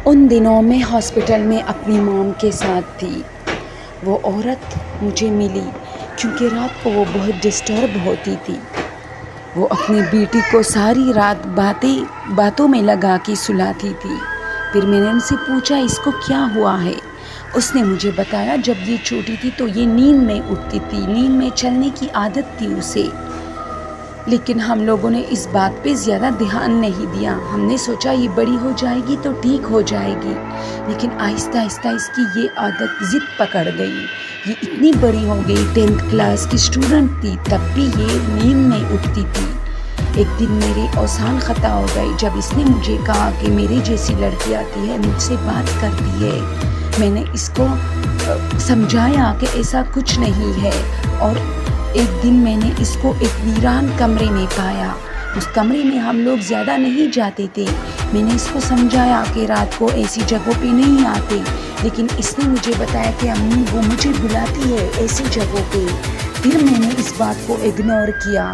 ان دنوں میں ہاسپٹل میں اپنی مام کے ساتھ تھی۔ وہ عورت مجھے ملی کیونکہ رات کو وہ بہت ڈسٹرب ہوتی تھی۔ وہ اپنی بیٹی کو ساری رات باتوں میں لگا کے سلاتی تھی۔ پھر میں نے ان سے پوچھا اس کو کیا ہوا ہے؟ اس نے مجھے بتایا جب یہ چھوٹی تھی تو یہ نیند میں اٹھتی تھی، نیند میں چلنے کی عادت تھی اسے، لیکن ہم لوگوں نے اس بات پہ زیادہ دھیان نہیں دیا۔ ہم نے سوچا یہ بڑی ہو جائے گی تو ٹھیک ہو جائے گی، لیکن آہستہ آہستہ اس کی یہ عادت ضد پکڑ گئی۔ یہ اتنی بڑی ہو گئی، 10th کلاس کی اسٹوڈنٹ تھی، تب بھی یہ نیند میں اٹھتی تھی۔ ایک دن میرے اوصال خطا ہو گئے جب اس نے مجھے کہا کہ میرے جیسی لڑکی آتی ہے، مجھ سے بات کرتی ہے۔ میں نے اس کو سمجھایا کہ ایسا کچھ نہیں ہے، اور ایک دن میں نے اس کو ایک ویران کمرے میں پایا۔ اس کمرے میں ہم لوگ زیادہ نہیں جاتے تھے۔ میں نے اس کو سمجھایا کہ رات کو ایسی جگہوں پہ نہیں آتے، لیکن اس نے مجھے بتایا کہ امی وہ مجھے بلاتی ہے ایسی جگہوں پہ۔ پھر میں نے اس بات کو اگنور کیا۔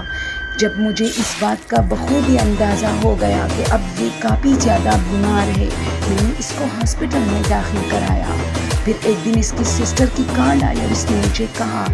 جب مجھے اس بات کا بخوبی اندازہ ہو گیا کہ اب یہ کافی زیادہ بیمار ہے، میں نے اس کو ہاسپٹل میں داخل کرایا۔ پھر ایک دن اس کی سسٹر کی کال آئی اور اس نے مجھے کہا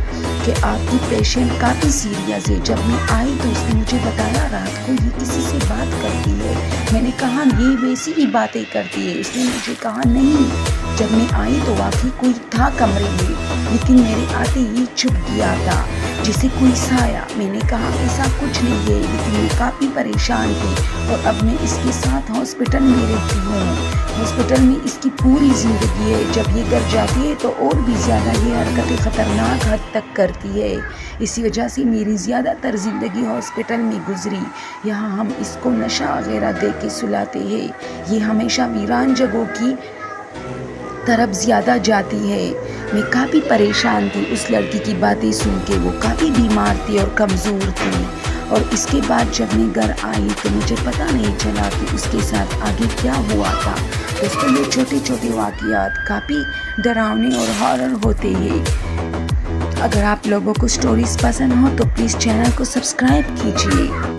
کہ آپ کی پیشنٹ کافی سیریس ہے۔ جب میں آئی تو اس نے مجھے بتایا رات کو یہ کسی سے بات کرتی ہے۔ میں نے کہا یہ ویسی ہی باتیں کرتی ہے۔ اس نے مجھے کہا نہیں۔ جب میں آئی تو واقعی کوئی تھا کمرے میں، لیکن میرے آتے ہی چھپ گیا تھا جیسے کوئی سایہ۔ میں نے کہا ایسا کچھ نہیں ہے، لیکن میں کافی پریشان تھی، اور اب میں اس کے ساتھ ہاسپٹل میں رہتی ہوں۔ ہاسپٹل میں اس کی پوری زندگی ہے۔ جب یہ گھر جاتی ہے تو اور بھی زیادہ یہ حرکتیں خطرناک حد تک کرتی ہے۔ اسی وجہ سے میری زیادہ تر زندگی ہاسپٹل میں گزری۔ یہاں ہم اس کو نشہ وغیرہ دے کے سلاتے ہیں۔ یہ ہمیشہ ویران جگہوں کی طرف زیادہ جاتی ہے۔ میں کافی پریشان تھی اس لڑکی کی باتیں سن کے۔ وہ کافی بیمار تھی اور کمزور تھی، اور اس کے بعد جب میں گھر آئی تو مجھے پتہ نہیں چلا کہ اس کے ساتھ آگے کیا ہوا تھا۔ دوستوں یہ چھوٹے چھوٹے واقعات کافی ڈراؤنے اور ہارر ہوتے ہیں۔ اگر آپ لوگوں کو سٹوریز پسند ہو تو پلیز چینل کو سبسکرائب کیجیے۔